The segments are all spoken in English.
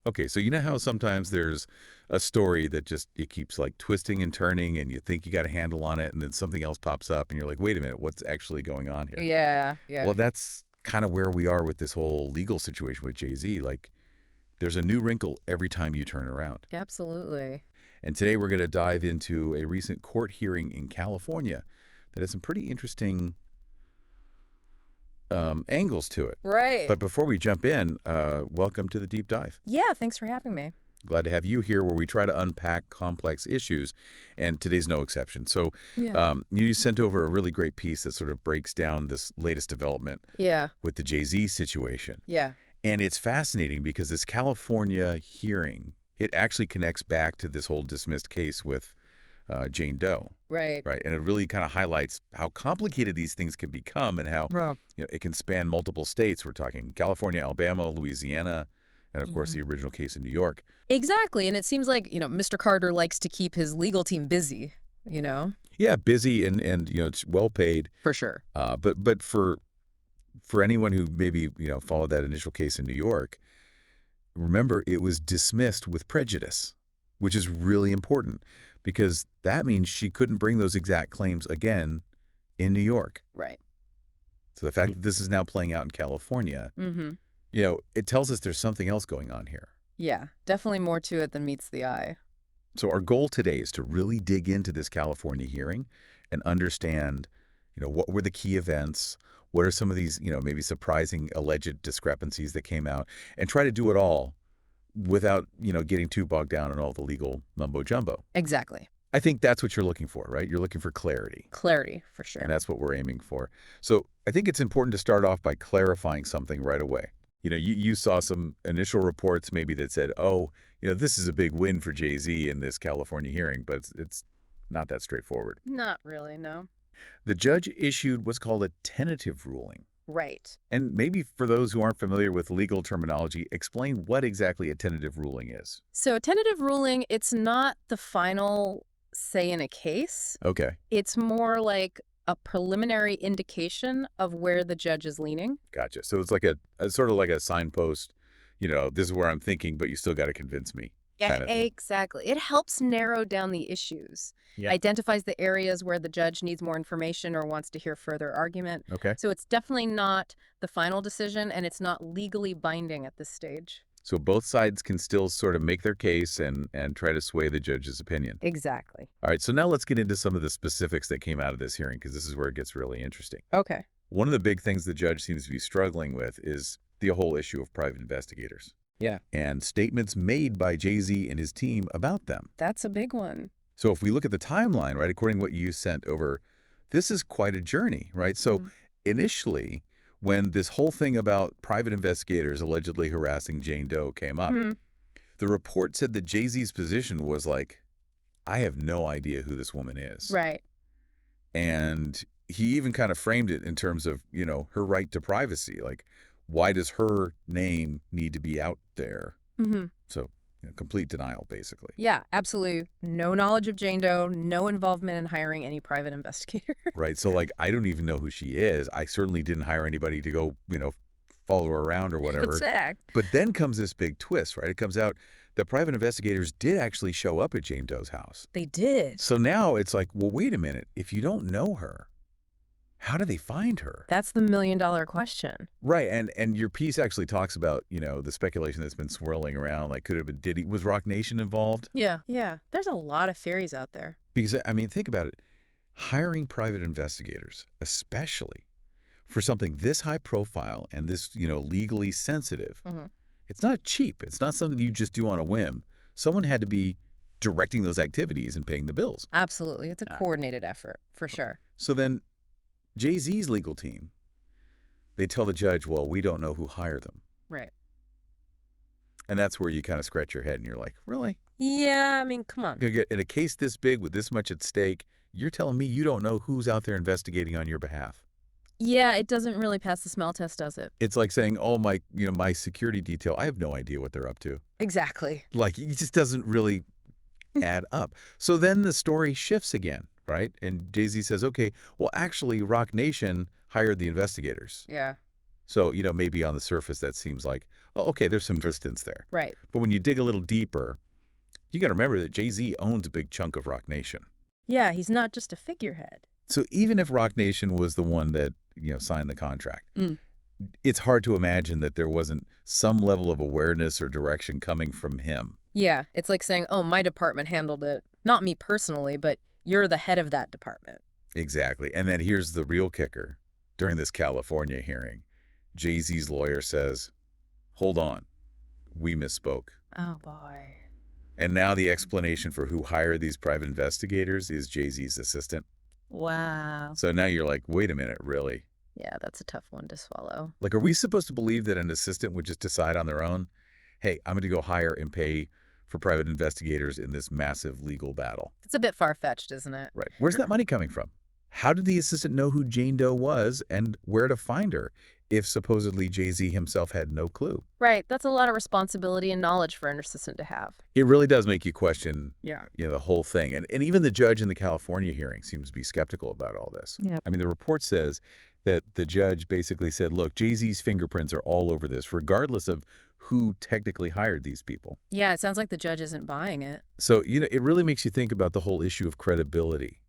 Okay, so you know how sometimes there's a story that just it keeps like twisting and turning and you think you got a handle on it and then something else pops up and you're like, "Wait a minute, what's actually going on here?" Yeah, yeah. Well, that's kind of where we are with this whole legal situation with Jay-Z. Like there's a new wrinkle every time you turn around. Absolutely. And today we're going to dive into a recent court hearing in California that has some pretty interesting angles to it. Right. But before we jump in, welcome to the deep dive. Yeah, thanks for having me. Glad to have you here where we try to unpack complex issues, and today's no exception. So Yeah. you sent over a really great piece that sort of breaks down this latest development Yeah. with the Jay-Z situation. Yeah. And it's fascinating because this California hearing, it actually connects back to this whole dismissed case with Jane Doe, Right. right? And it really kind of highlights how complicated these things can become and how Bro. it can span multiple states. We're talking California, Alabama, Louisiana, and of course Mhm. the original case in New York. Exactly. And it seems like, Mr. Carter likes to keep his legal team busy, you know? Yeah, busy and it's well paid. For sure. But for anyone who maybe followed that initial case in New York, remember it was dismissed with prejudice, which is really important because that means she couldn't bring those exact claims again in New York. Right. So the fact that this is now playing out in California, Mm-hmm. it tells us there's something else going on here. Yeah. Definitely more to it than meets the eye. So our goal today is to really dig into this California hearing and understand, what were the key events? What are some of these, maybe surprising alleged discrepancies that came out and try to do it all without, getting too bogged down in all the legal mumbo jumbo. Exactly. I think that's what you're looking for, right? You're looking for clarity, Clarity, for and sure. that's what we're aiming for. So I think it's important to start off by clarifying something right away. You saw some initial reports maybe that said, oh, this is a big win for Jay-Z in this California hearing, but it's not that straightforward. Not really, no. The judge issued what's called a tentative ruling. Right. And maybe for those who aren't familiar with legal terminology, explain what exactly a tentative ruling is. So a tentative ruling, it's not the final say in a case. Okay, It's more like a preliminary indication of where the judge is leaning. gotcha. So it's like a sort of like a signpost, this is where I'm thinking, but you still got to convince me Yeah, kind of thing. exactly. It helps narrow down the issues, Yeah. identifies the areas where the judge needs more information or wants to hear further argument. Okay. So it's definitely not the final decision, and it's not legally binding at this stage. So both sides can still sort of make their case and try to sway the judge's opinion. Exactly. All right, so now let's get into some of the specifics that came out of this hearing because this is where it gets really interesting. Okay. One of the big things the judge seems to be struggling with is the whole issue of private investigators Yeah. and statements made by Jay-Z and his team about them. That's a big one. So if we look at the timeline, right, according to what you sent over, this is quite a journey, right? So Mm. initially, when this whole thing about private investigators allegedly harassing Jane Doe came up, Mhm. the report said that Jay-Z's position was like, I have no idea who this woman is. Right. And he even kind of framed it in terms of, her right to privacy. Like, why does her name need to be out there? Hmm. So, complete denial, basically. Yeah, absolutely. No knowledge of Jane Doe, no involvement in hiring any private investigator. Right. So, like, I don't even know who she is. I certainly didn't hire anybody to go, follow her around or whatever. Exact. But then comes this big twist, right? It comes out that private investigators did actually show up at Jane Doe's house. They did. So now it's like, well, wait a minute. If you don't know her, how do they find her? That's the million-dollar question. Right. And your piece actually talks about, the speculation that's been swirling around. Like, could it have been, was Rock Nation involved? Yeah. Yeah. There's a lot of theories out there. Because, I mean, think about it. Hiring private investigators, especially for something this high profile and this, legally sensitive, Hmm. it's not cheap. It's not something you just do on a whim. Someone had to be directing those activities and paying the bills. Absolutely. It's a Ah. coordinated effort, for sure. So then Jay-Z's legal team, they tell the judge, well, we don't know who hired them. Right. And that's where you kind of scratch your head and you're like, really? Yeah, I mean, come on. In a case this big with this much at stake, you're telling me you don't know who's out there investigating on your behalf. Yeah, it doesn't really pass the smell test, does it? It's like saying, oh, my security detail, I have no idea what they're up to. Exactly. Like, it just doesn't really add up. So then the story shifts again, right? And Jay-Z says, okay, well, actually, Rock Nation hired the investigators. Yeah. So, maybe on the surface that seems like, oh, okay, there's some distance there. Right. But when you dig a little deeper, you got to remember that Jay-Z owns a big chunk of Rock Nation. Yeah, he's not just a figurehead. So even if Rock Nation was the one that, signed the contract, Mm. it's hard to imagine that there wasn't some level of awareness or direction coming from him. Yeah, it's like saying, oh, my department handled it. Not me personally, but you're the head of that department. Exactly. And then here's the real kicker. During this California hearing, Jay-Z's lawyer says, hold on, we misspoke. Oh, boy. And now the explanation for who hired these private investigators is Jay-Z's assistant. Wow. So now you're like, wait a minute, really? Yeah, that's a tough one to swallow. Like, are we supposed to believe that an assistant would just decide on their own, hey, I'm going to go hire and pay for private investigators in this massive legal battle? It's a bit far-fetched, isn't it? Right. Where's that money coming from? How did the assistant know who Jane Doe was and where to find her if supposedly Jay-Z himself had no clue? Right, that's a lot of responsibility and knowledge for an assistant to have. It really does make you question, Yeah. the whole thing. And even the judge in the California hearing seems to be skeptical about all this. Yeah. I mean, the report says that the judge basically said, look, Jay-Z's fingerprints are all over this, regardless of who technically hired these people. Yeah, it sounds like the judge isn't buying it. So, it really makes you think about the whole issue of credibility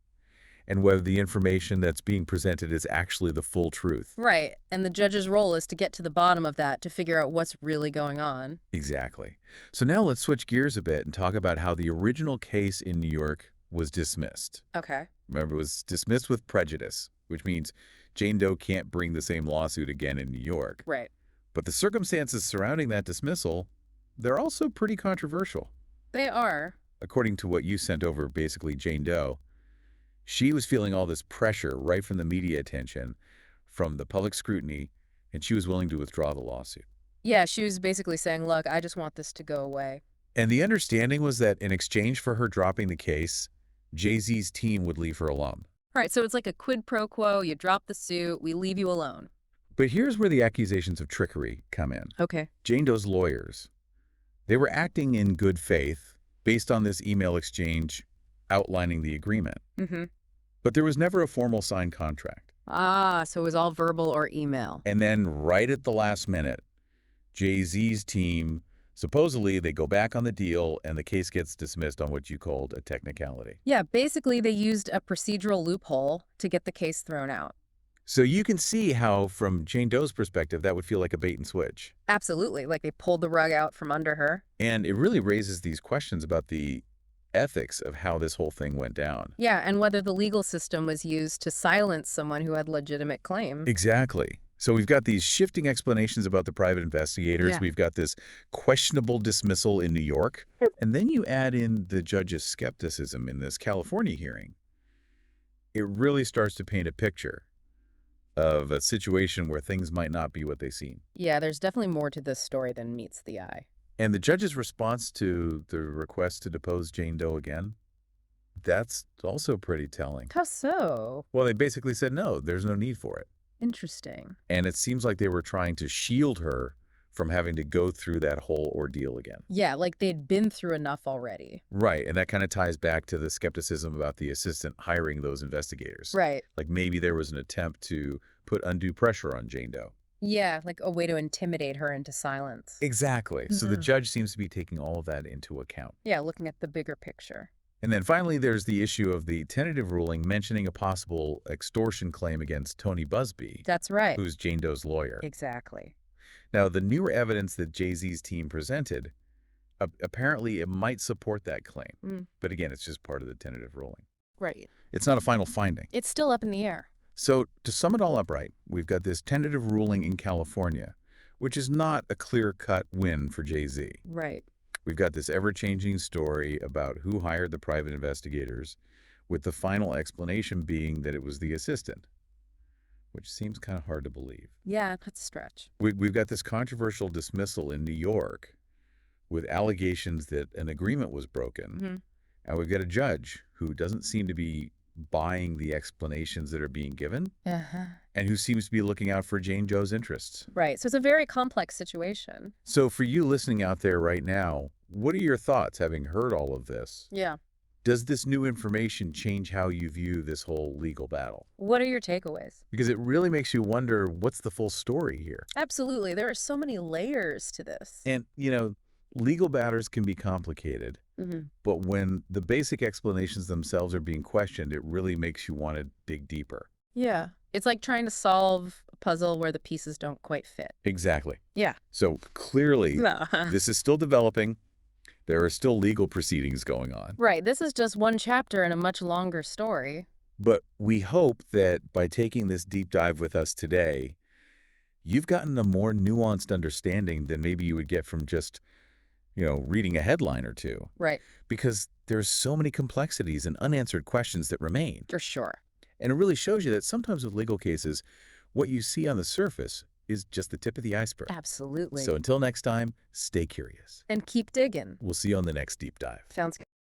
and whether the information that's being presented is actually the full truth. Right, and the judge's role is to get to the bottom of that, to figure out what's really going on. Exactly. So now let's switch gears a bit and talk about how the original case in New York was dismissed. Okay. Remember, it was dismissed with prejudice, which means Jane Doe can't bring the same lawsuit again in New York. Right. But the circumstances surrounding that dismissal, they're also pretty controversial. They are. According to what you sent over, basically, Jane Doe, she was feeling all this pressure right from the media attention, from the public scrutiny, and she was willing to withdraw the lawsuit. Yeah, she was basically saying, look, I just want this to go away. And the understanding was that in exchange for her dropping the case, Jay-Z's team would leave her alone. Right, so it's like a quid pro quo. You drop the suit, we leave you alone. But here's where the accusations of trickery come in. Okay. Jane Doe's lawyers, they were acting in good faith based on this email exchange outlining the agreement. Mm-hmm. But there was never a formal signed contract. Ah, so it was all verbal or email. And then right at the last minute, Jay-Z's team, supposedly they go back on the deal and the case gets dismissed on what you called a technicality. Yeah, basically they used a procedural loophole to get the case thrown out. So you can see how, from Jane Doe's perspective, that would feel like a bait and switch. Absolutely, like they pulled the rug out from under her. And it really raises these questions about the ethics of how this whole thing went down. Yeah, and whether the legal system was used to silence someone who had legitimate claim. Exactly. So we've got these shifting explanations about the private investigators. Yeah. We've got this questionable dismissal in New York. And then you add in the judge's skepticism in this California hearing. It really starts to paint a picture of a situation where things might not be what they seem. Yeah, there's definitely more to this story than meets the eye. And the judge's response to the request to depose Jane Doe again, that's also pretty telling. How so? Well, they basically said, no, there's no need for it. Interesting. And it seems like they were trying to shield her from having to go through that whole ordeal again. Yeah, like they'd been through enough already. Right. And that kind of ties back to the skepticism about the assistant hiring those investigators. Right. Like maybe there was an attempt to put undue pressure on Jane Doe. Yeah, like a way to intimidate her into silence. Exactly. So the Mhm. judge seems to be taking all of that into account. Yeah, looking at the bigger picture. And then finally, there's the issue of the tentative ruling mentioning a possible extortion claim against Tony Busby, That's right. who's Jane Doe's lawyer. Exactly. Now, the newer evidence that Jay-Z's team presented, apparently it might support that claim. Mm. But again, it's just part of the tentative ruling. Right. It's not a final finding. It's still up in the air. So to sum it all up right, we've got this tentative ruling in California, which is not a clear-cut win for Jay-Z. Right. We've got this ever-changing story about who hired the private investigators, with the final explanation being that it was the assistant, which seems kind of hard to believe. Yeah, that's a stretch. We've got this controversial dismissal in New York with allegations that an agreement was broken, Mm-hmm. and we've got a judge who doesn't seem to be buying the explanations that are being given, Uh-huh. and who seems to be looking out for Jane Doe's interests. Right. So it's a very complex situation. So for you listening out there right now, what are your thoughts having heard all of this? Yeah. Does this new information change how you view this whole legal battle? What are your takeaways? Because it really makes you wonder, what's the full story here? Absolutely. There are so many layers to this. And, legal matters can be complicated, Hmm. but when the basic explanations themselves are being questioned, it really makes you want to dig deeper. Yeah. It's like trying to solve a puzzle where the pieces don't quite fit. Exactly. Yeah. So clearly, Uh-huh. this is still developing. There are still legal proceedings going on. Right. This is just one chapter in a much longer story. But we hope that by taking this deep dive with us today, you've gotten a more nuanced understanding than maybe you would get from just, reading a headline or two. Right. Because there's so many complexities and unanswered questions that remain. For sure. And it really shows you that sometimes with legal cases, what you see on the surface is just the tip of the iceberg. Absolutely. So until next time, stay curious. And keep digging. We'll see you on the next deep dive. Sounds good.